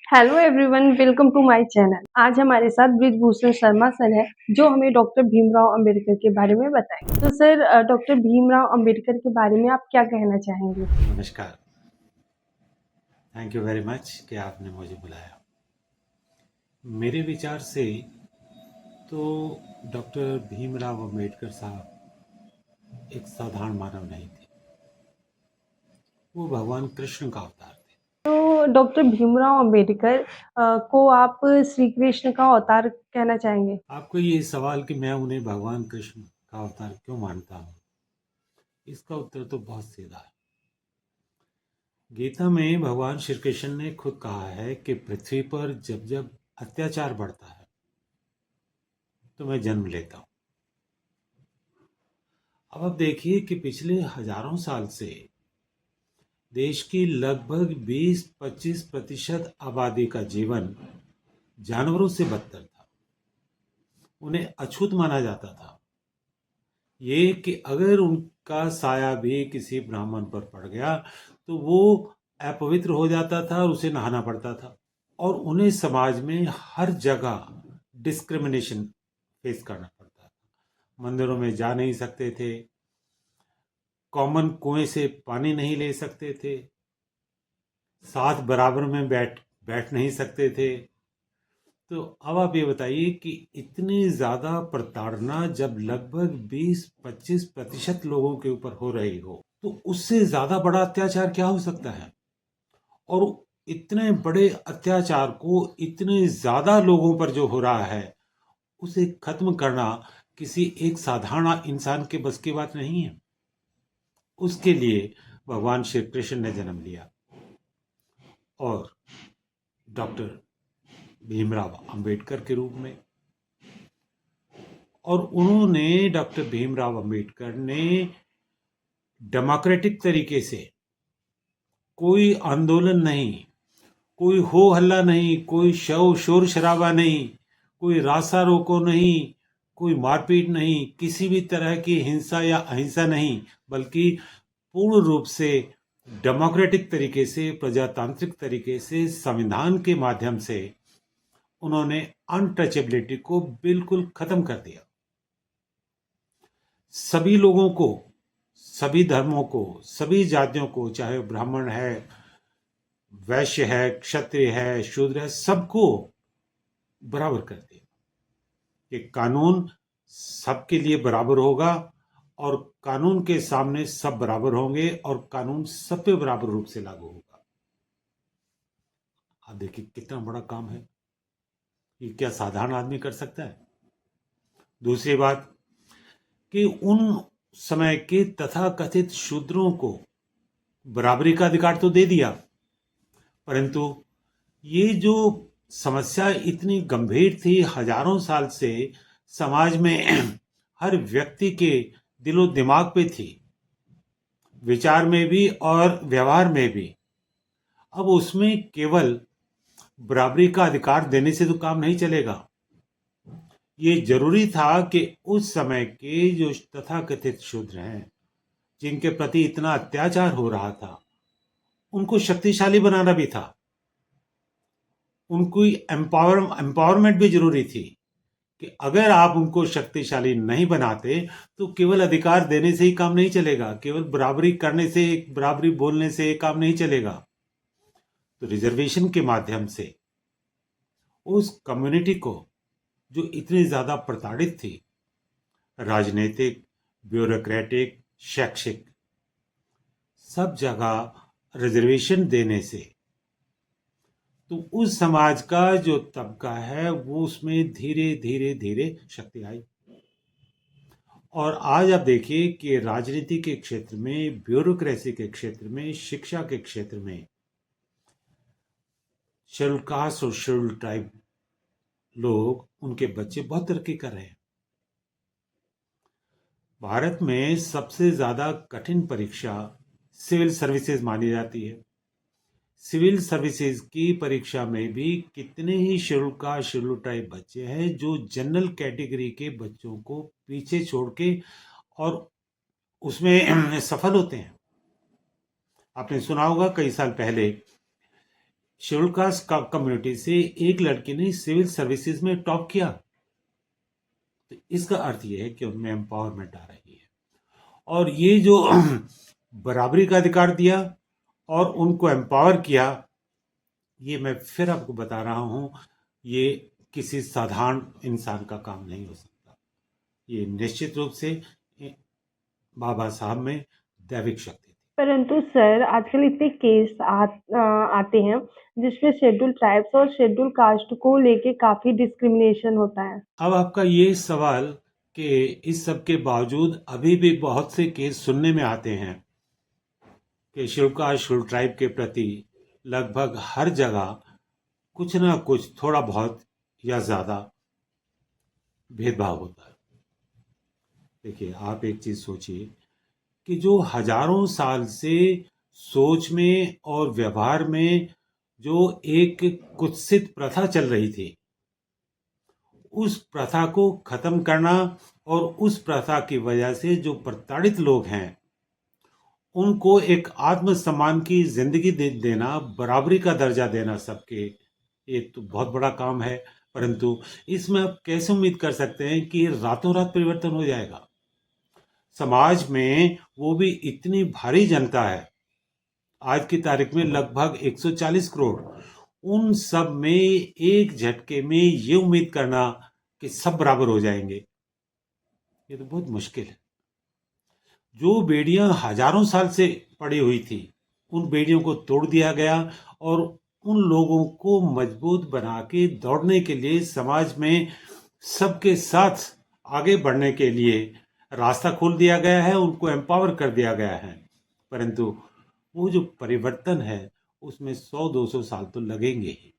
Hello everyone, welcome to my channel. आज हमारे साथ ब्रिजभूषण शर्मा सर है जो हमें डॉक्टर भीमराव अंबेडकर के बारे में बताएंगे। तो सर, डॉक्टर भीमराव अंबेडकर के बारे में आप क्या कहना चाहेंगे? नमस्कार। थैंक यू वेरी मच कि आपने मुझे बुलाया। मेरे विचार से तो डॉक्टर भीमराव अंबेडकर साहब एक साधारण मानव नहीं थे। वो भगवान कृष्ण का अवतार थे। तो डॉक्टर भीमराव अंबेडकर को आप श्री कृष्ण का अवतार कहना चाहेंगे? आपको ये सवाल कि मैं उन्हें भगवान कृष्ण का अवतार क्यों मानता हूँ, इसका उत्तर तो बहुत सीधा है। गीता में भगवान श्री कृष्ण ने खुद कहा है कि पृथ्वी पर जब जब अत्याचार बढ़ता है तो मैं जन्म लेता हूँ। अब आप देखिए कि पिछले हजारों साल से देश की लगभग 20-25% आबादी का जीवन जानवरों से बदतर था। उन्हें अछूत माना जाता था। ये कि अगर उनका साया भी किसी ब्राह्मण पर पड़ गया तो वो अपवित्र हो जाता था और उसे नहाना पड़ता था। और उन्हें समाज में हर जगह डिस्क्रिमिनेशन फेस करना पड़ता था। मंदिरों में जा नहीं सकते थे, कॉमन कुएं से पानी नहीं ले सकते थे, साथ बराबर में बैठ नहीं सकते थे। तो अब आप ये बताइए कि इतनी ज़्यादा प्रताड़ना जब लगभग 20-25% लोगों के ऊपर हो रही हो तो उससे ज़्यादा बड़ा अत्याचार क्या हो सकता है। और इतने बड़े अत्याचार को इतने ज़्यादा लोगों पर जो हो रहा है उसे खत्म करना किसी एक साधारण इंसान के बस की बात नहीं है। उसके लिए भगवान श्री कृष्ण ने जन्म लिया और डॉक्टर भीमराव अंबेडकर के रूप में। और उन्होंने डॉक्टर भीमराव अंबेडकर ने डेमोक्रेटिक तरीके से, कोई आंदोलन नहीं, कोई हो हल्ला नहीं, कोई शोर शराबा नहीं, कोई रास्ता रोको नहीं, कोई मारपीट नहीं, किसी भी तरह की हिंसा या अहिंसा नहीं, बल्कि पूर्ण रूप से डेमोक्रेटिक तरीके से, प्रजातांत्रिक तरीके से, संविधान के माध्यम से उन्होंने अनटचेबिलिटी को बिल्कुल खत्म कर दिया। सभी लोगों को, सभी धर्मों को, सभी जातियों को, चाहे ब्राह्मण है, वैश्य है, क्षत्रिय है, शूद्र है, सबको बराबर कर दिया कि कानून सबके लिए बराबर होगा और कानून के सामने सब बराबर होंगे और कानून सब पे बराबर रूप से लागू होगा। आप देखिए कितना बड़ा काम है। ये क्या साधारण आदमी कर सकता है? दूसरी बात कि उन समय के तथाकथित शूद्रों को बराबरी का अधिकार तो दे दिया, परंतु ये जो समस्या इतनी गंभीर थी, हजारों साल से समाज में हर व्यक्ति के दिलो दिमाग पे थी, विचार में भी और व्यवहार में भी, अब उसमें केवल बराबरी का अधिकार देने से तो काम नहीं चलेगा। ये जरूरी था कि उस समय के जो तथाकथित शूद्र हैं, जिनके प्रति इतना अत्याचार हो रहा था, उनको शक्तिशाली बनाना भी था। उनको एम्पावरमेंट भी जरूरी थी कि अगर आप उनको शक्तिशाली नहीं बनाते तो केवल अधिकार देने से ही काम नहीं चलेगा, केवल बराबरी करने से, बराबरी बोलने से काम नहीं चलेगा। तो रिजर्वेशन के माध्यम से उस कम्युनिटी को जो इतनी ज्यादा प्रताड़ित थी, राजनीतिक, ब्यूरोक्रेटिक, शैक्षिक, सब जगह रिजर्वेशन देने से तो उस समाज का जो तबका है वो उसमें धीरे धीरे धीरे शक्ति आई। और आज आप देखिए कि राजनीति के क्षेत्र में, ब्यूरोक्रेसी के क्षेत्र में, शिक्षा के क्षेत्र में शेड्यूल कास्ट और शेड्यूल ट्राइब लोग, उनके बच्चे बहुत तरक्की कर रहे हैं। भारत में सबसे ज्यादा कठिन परीक्षा सिविल सर्विसेज मानी जाती है। सिविल सर्विसेज की परीक्षा में भी कितने ही शेड्यूल कास्ट, शेड्यूल ट्राइब बच्चे हैं जो जनरल कैटेगरी के बच्चों को पीछे छोड़ के और उसमें सफल होते हैं। आपने सुना होगा कई साल पहले शेड्यूल कास्ट कम्युनिटी से एक लड़की ने सिविल सर्विसेज में टॉप किया। तो इसका अर्थ ये है कि उनमें एम्पावरमेंट आ रही है, और ये जो बराबरी का अधिकार दिया और उनको एम्पावर किया, ये मैं फिर आपको बता रहा हूँ, ये किसी साधारण इंसान का काम नहीं हो सकता। ये निश्चित रूप से बाबा साहब में दैविक शक्ति थी। परंतु सर आजकल इतने केस आते हैं जिसमें शेड्यूल ट्राइब्स और शेड्यूल कास्ट को लेके काफी डिस्क्रिमिनेशन होता है। अब आपका ये सवाल कि इस सब के बावजूद अभी भी बहुत से केस सुनने में आते हैं कि शेड्यूल कास्ट शेड्यूल ट्राइब के प्रति लगभग हर जगह कुछ ना कुछ थोड़ा बहुत या ज़्यादा भेदभाव होता है। देखिए, आप एक चीज़ सोचिए कि जो हजारों साल से सोच में और व्यवहार में जो एक कुत्सित प्रथा चल रही थी, उस प्रथा को खत्म करना और उस प्रथा की वजह से जो प्रताड़ित लोग हैं उनको एक आत्मसम्मान की जिंदगी देना, बराबरी का दर्जा देना सबके, ये तो बहुत बड़ा काम है। परंतु इसमें आप कैसे उम्मीद कर सकते हैं कि रातों रात परिवर्तन हो जाएगा? समाज में वो भी इतनी भारी जनता है, आज की तारीख में लगभग 140 करोड़, उन सब में एक झटके में ये उम्मीद करना कि सब बराबर हो जाएंगे, ये तो बहुत मुश्किल है। जो बेड़ियां हजारों साल से पड़ी हुई थी, उन बेड़ियों को तोड़ दिया गया और उन लोगों को मजबूत बना के दौड़ने के लिए, समाज में सबके साथ आगे बढ़ने के लिए रास्ता खोल दिया गया है, उनको एम्पावर कर दिया गया है। परंतु वो जो परिवर्तन है उसमें 100-200 साल तो लगेंगे ही।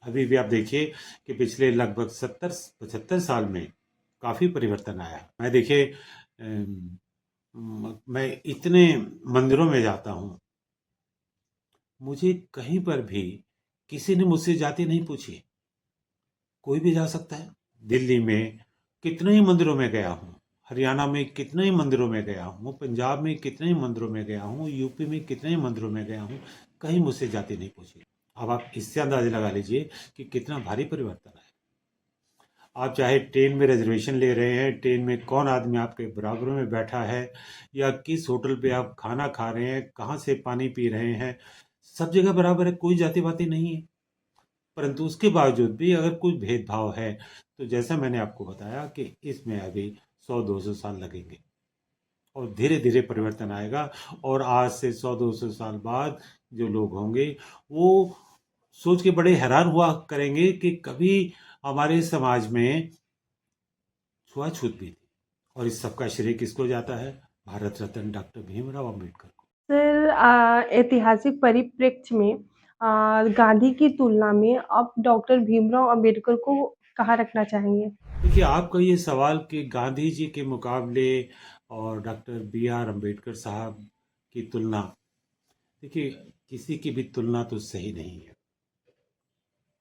अभी भी आप देखिए कि पिछले लगभग 70-75 साल में काफ़ी परिवर्तन आया। मैं देखिए, मैं इतने मंदिरों में जाता हूँ, मुझे कहीं पर भी किसी ने मुझसे जाति नहीं पूछी। कोई भी जा सकता है। दिल्ली में कितने ही मंदिरों में गया हूँ, हरियाणा में कितने ही मंदिरों में गया हूँ, पंजाब में कितने ही मंदिरों में गया हूँ, यूपी में कितने ही मंदिरों में गया हूँ, कहीं मुझसे जाति नहीं पूछी। अब आप इससे अंदाजा लगा लीजिए कि कितना भारी परिवर्तन है। आप चाहे ट्रेन में रिजर्वेशन ले रहे हैं, ट्रेन में कौन आदमी आपके बराबर में बैठा है, या किस होटल पे आप खाना खा रहे हैं, कहाँ से पानी पी रहे हैं, सब जगह बराबर है, कोई जाति बाती नहीं है। परंतु उसके बावजूद भी अगर कोई भेदभाव है, तो जैसा मैंने आपको बताया कि इसमें अभी 100-200 साल लगेंगे और धीरे धीरे परिवर्तन आएगा। और आज से 100-200 साल बाद जो लोग होंगे वो सोच के बड़े हैरान हुआ करेंगे कि कभी हमारे समाज में छुआछूत भी थी। और इस सब का श्रेय किसको जाता है? भारत रत्न डॉक्टर भीमराव अंबेडकर को। सर ऐतिहासिक परिप्रेक्ष्य में गांधी की तुलना में आप डॉक्टर भीमराव अंबेडकर को कहाँ रखना चाहेंगे? देखिए, आपका ये सवाल कि गांधी जी के मुकाबले और डॉक्टर बी आर अम्बेडकर साहब की तुलना, देखिए किसी की भी तुलना तो सही नहीं है।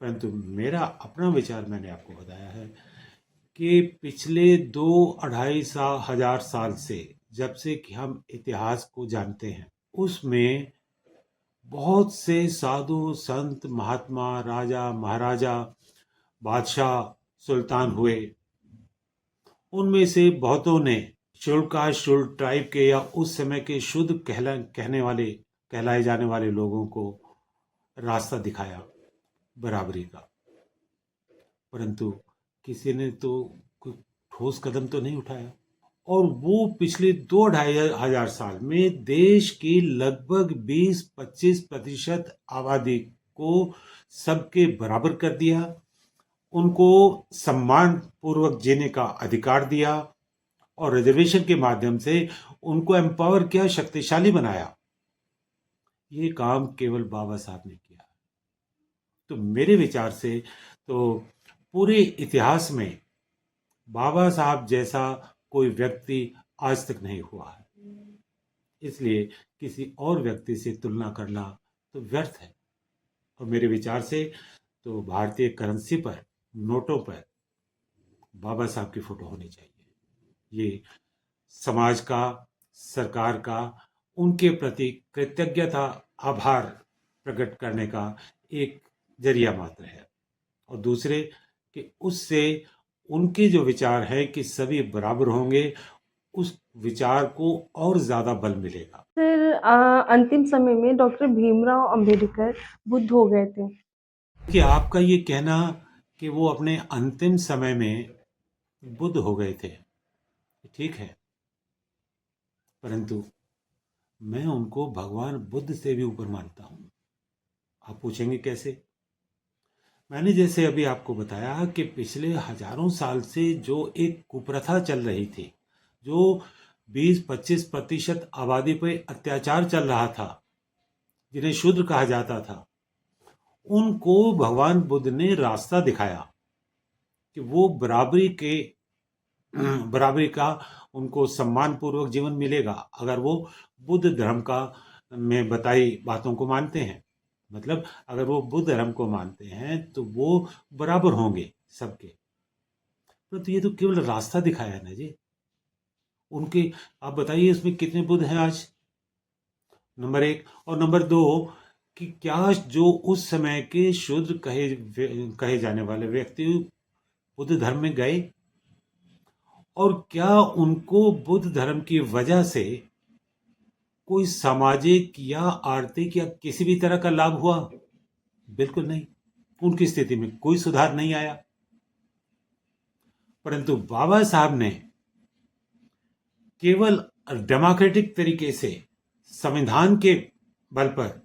परंतु मेरा अपना विचार मैंने आपको बताया है कि पिछले 2-2.5 हजार साल से, जब से कि हम इतिहास को जानते हैं, उसमें बहुत से साधु संत महात्मा राजा महाराजा बादशाह सुल्तान हुए। उनमें से बहुतों ने शेड्यूल कास्ट शेड्यूल ट्राइब के या उस समय के शुद्ध कहलाए जाने वाले लोगों को रास्ता दिखाया बराबरी का। परंतु किसी ने तो कोई ठोस कदम तो नहीं उठाया। और वो पिछले 2-2.5 हजार साल में देश की लगभग 20-25% आबादी को सबके बराबर कर दिया, उनको सम्मान पूर्वक जीने का अधिकार दिया और रिजर्वेशन के माध्यम से उनको एम्पावर किया, शक्तिशाली बनाया। ये काम केवल बाबा साहब ने किया। तो मेरे विचार से तो पूरे इतिहास में बाबा साहब जैसा कोई व्यक्ति आज तक नहीं हुआ है। इसलिए किसी और व्यक्ति से तुलना करना तो व्यर्थ है। और मेरे विचार से तो भारतीय करेंसी पर, नोटों पर बाबा साहब की फोटो होनी चाहिए। ये समाज का, सरकार का उनके प्रति कृतज्ञता, आभार प्रकट करने का एक जरिया मात्र है, और दूसरे कि उससे उनके जो विचार है कि सभी बराबर होंगे, उस विचार को और ज़्यादा बल मिलेगा। सर अंतिम समय में डॉक्टर भीमराव अंबेडकर बुद्ध हो गए थे। कि आपका ये कहना कि वो अपने अंतिम समय में बुद्ध हो गए थे, ठीक है, परंतु मैं उनको भगवान बुद्ध से भी ऊपर मानता हूँ। आप पूछेंगे कैसे? मैंने जैसे अभी आपको बताया कि पिछले हजारों साल से जो एक कुप्रथा चल रही थी, जो 20-25% आबादी पर अत्याचार चल रहा था, जिन्हें शूद्र कहा जाता था, उनको भगवान बुद्ध ने रास्ता दिखाया कि वो बराबरी का उनको सम्मान पूर्वक जीवन मिलेगा अगर वो बुद्ध धर्म का में बताई बातों को मानते हैं। मतलब अगर वो बुद्ध धर्म को मानते हैं तो वो बराबर होंगे सबके। तो ये तो केवल रास्ता दिखाया है ना जी। उनके आप बताइए इसमें कितने बुद्ध हैं आज? नंबर एक। और नंबर दो कि क्या जो उस समय के शूद्र कहे जाने वाले व्यक्ति बुद्ध धर्म में गए, और क्या उनको बुद्ध धर्म की वजह से कोई सामाजिक या आर्थिक या किसी भी तरह का लाभ हुआ? बिल्कुल नहीं। उनकी स्थिति में कोई सुधार नहीं आया। परंतु बाबा साहब ने केवल डेमोक्रेटिक तरीके से संविधान के बल पर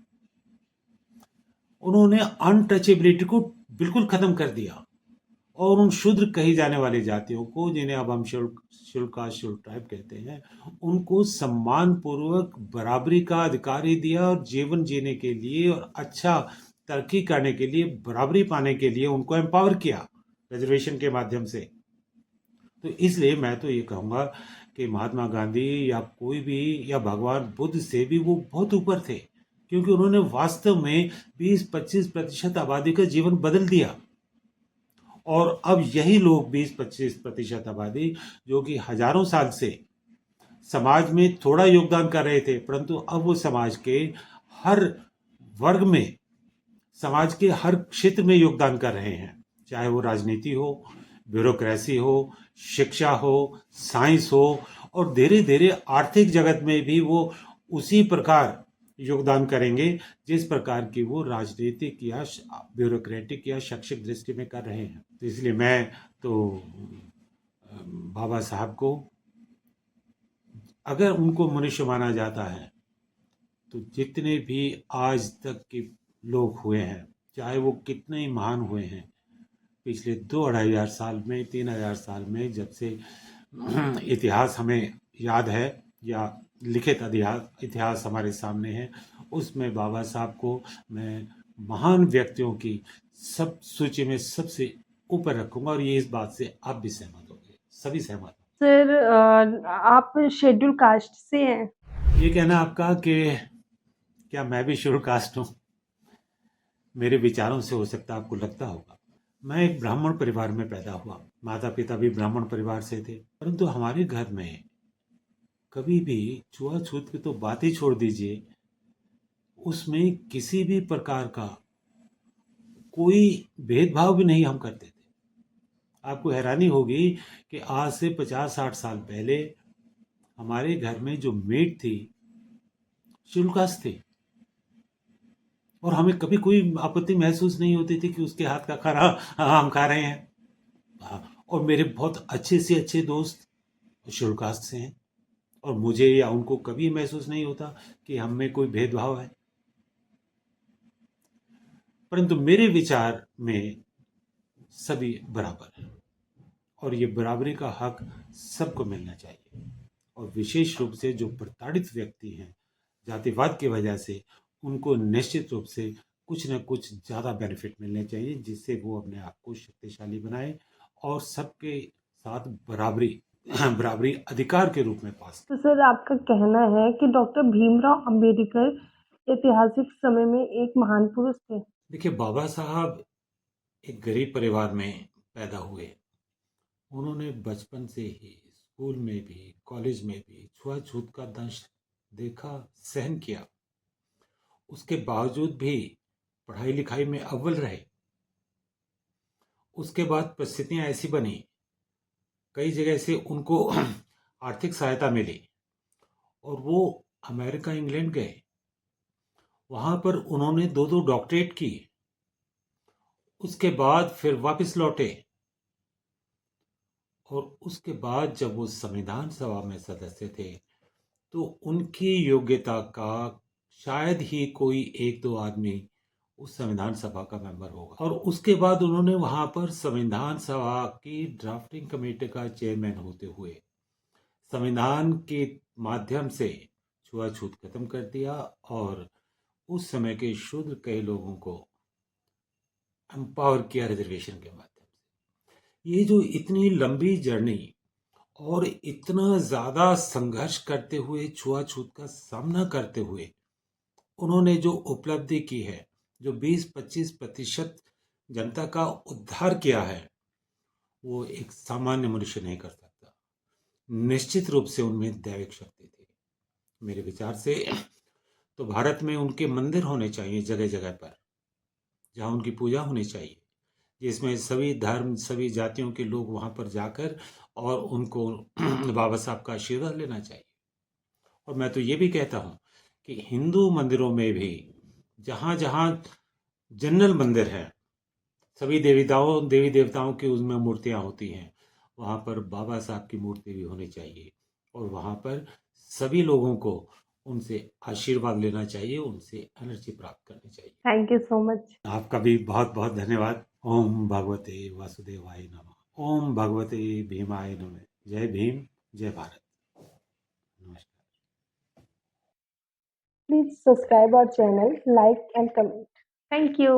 उन्होंने अनटचेबिलिटी को बिल्कुल खत्म कर दिया, और उन शूद्र कही जाने वाली जातियों को, जिन्हें अब हम शेड्यूल कास्ट शेड्यूल ट्राइब कहते हैं, उनको सम्मान पूर्वक बराबरी का अधिकार ही दिया, और जीवन जीने के लिए और अच्छा तरक्की करने के लिए, बराबरी पाने के लिए उनको एम्पावर किया रिजर्वेशन के माध्यम से। तो इसलिए मैं तो ये कहूँगा कि महात्मा गांधी या कोई भी या भगवान बुद्ध से भी वो बहुत ऊपर थे, क्योंकि उन्होंने वास्तव में 20-25% आबादी का जीवन बदल दिया। और अब यही लोग 20-25% आबादी, जो कि हजारों साल से समाज में थोड़ा योगदान कर रहे थे, परंतु अब वो समाज के हर वर्ग में, समाज के हर क्षेत्र में योगदान कर रहे हैं, चाहे वो राजनीति हो, ब्यूरोक्रेसी हो, शिक्षा हो, साइंस हो, और धीरे धीरे आर्थिक जगत में भी वो उसी प्रकार योगदान करेंगे जिस प्रकार की वो राजनीतिक या ब्यूरोक्रेटिक या शैक्षिक दृष्टि में कर रहे हैं। तो इसलिए मैं तो बाबा साहब को, अगर उनको मनुष्य माना जाता है, तो जितने भी आज तक के लोग हुए हैं, चाहे वो कितने ही महान हुए हैं, पिछले 2-2,500 साल में, 3,000 साल में, जब से इतिहास हमें याद है या लिखित इतिहास हमारे सामने है, उसमें बाबा साहब को मैं महान व्यक्तियों की सब सूची में सबसे ऊपर रखूंगा, और ये इस बात से आप भी सहमत होंगे, सभी सहमत हैं। सर आप शेड्यूल कास्ट से हैं। ये कहना आपका कि क्या मैं भी शेड्यूल कास्ट हूँ, मेरे विचारों से हो सकता है आपको लगता होगा। मैं एक ब्राह्मण परिवार में पैदा हुआ, माता पिता भी ब्राह्मण परिवार से थे, परंतु हमारे घर में कभी भी छुआछूत की तो बात ही छोड़ दीजिए, उसमें किसी भी प्रकार का कोई भेदभाव भी नहीं हम करते थे। आपको हैरानी होगी कि आज से 50-60 साल पहले हमारे घर में जो मेड थी, शेड्यूल कास्ट थी, और हमें कभी कोई आपत्ति महसूस नहीं होती थी कि उसके हाथ का खाना हम खा रहे हैं। और मेरे बहुत अच्छे से अच्छे दोस्त शेड्यूल कास्ट से हैं, और मुझे या उनको कभी महसूस नहीं होता कि हम में कोई भेदभाव है। परंतु मेरे विचार में सभी बराबर हैं, और ये बराबरी का हक सबको मिलना चाहिए। और विशेष रूप से जो प्रताड़ित व्यक्ति हैं जातिवाद की वजह से, उनको निश्चित रूप से कुछ न कुछ ज़्यादा बेनिफिट मिलने चाहिए, जिससे वो अपने आप को शक्तिशाली बनाए और सबके साथ बराबरी बराबरी अधिकार के रूप में पास तो सर आपका कहना है कि डॉक्टर भीमराव अंबेडकर ऐतिहासिक समय में एक महान पुरुष थे। देखिए, बाबा साहब एक गरीब परिवार में पैदा हुए। उन्होंने बचपन से ही स्कूल में भी, कॉलेज में भी छुआछूत का दंश देखा, सहन किया। उसके बावजूद भी पढ़ाई लिखाई में अव्वल रहे। उसके बाद परिस्थितियां ऐसी बनी, कई जगह से उनको आर्थिक सहायता मिली और वो अमेरिका इंग्लैंड गए। वहां पर उन्होंने 2-2 डॉक्टरेट की। उसके बाद फिर वापस लौटे और उसके बाद जब वो संविधान सभा में सदस्य थे तो उनकी योग्यता का शायद ही कोई 1-2 आदमी उस संविधान सभा का मेंबर होगा। और उसके बाद उन्होंने वहां पर संविधान सभा की ड्राफ्टिंग कमेटी का चेयरमैन होते हुए संविधान के माध्यम से छुआछूत खत्म कर दिया और उस समय के शूद्र कई लोगों को एम्पावर किया रिजर्वेशन के माध्यम से। ये जो इतनी लंबी जर्नी और इतना ज्यादा संघर्ष करते हुए, छुआछूत का सामना करते हुए उन्होंने जो उपलब्धि की है, जो 20-25% जनता का उद्धार किया है, वो एक सामान्य मनुष्य नहीं कर सकता। निश्चित रूप से उनमें दैविक शक्ति थी। मेरे विचार से तो भारत में उनके मंदिर होने चाहिए जगह जगह पर, जहाँ उनकी पूजा होनी चाहिए, जिसमें सभी धर्म, सभी जातियों के लोग वहाँ पर जाकर और उनको बाबा साहब का आशीर्वाद लेना चाहिए। और मैं तो ये भी कहता हूँ कि हिंदू मंदिरों में भी जहाँ जहाँ जनरल मंदिर है, सभी देवी देवताओं की उसमें मूर्तियाँ होती हैं, वहाँ पर बाबा साहब की मूर्ति भी होनी चाहिए और वहाँ पर सभी लोगों को उनसे आशीर्वाद लेना चाहिए, उनसे एनर्जी प्राप्त करनी चाहिए। Thank you so much. आपका भी बहुत बहुत धन्यवाद। ओम भगवते वासुदेवाय नमः। ओम भगवते भीमाय नमः। जय भीम, जय भारत। नमस्कार। Please subscribe our channel, like and comment. Thank you.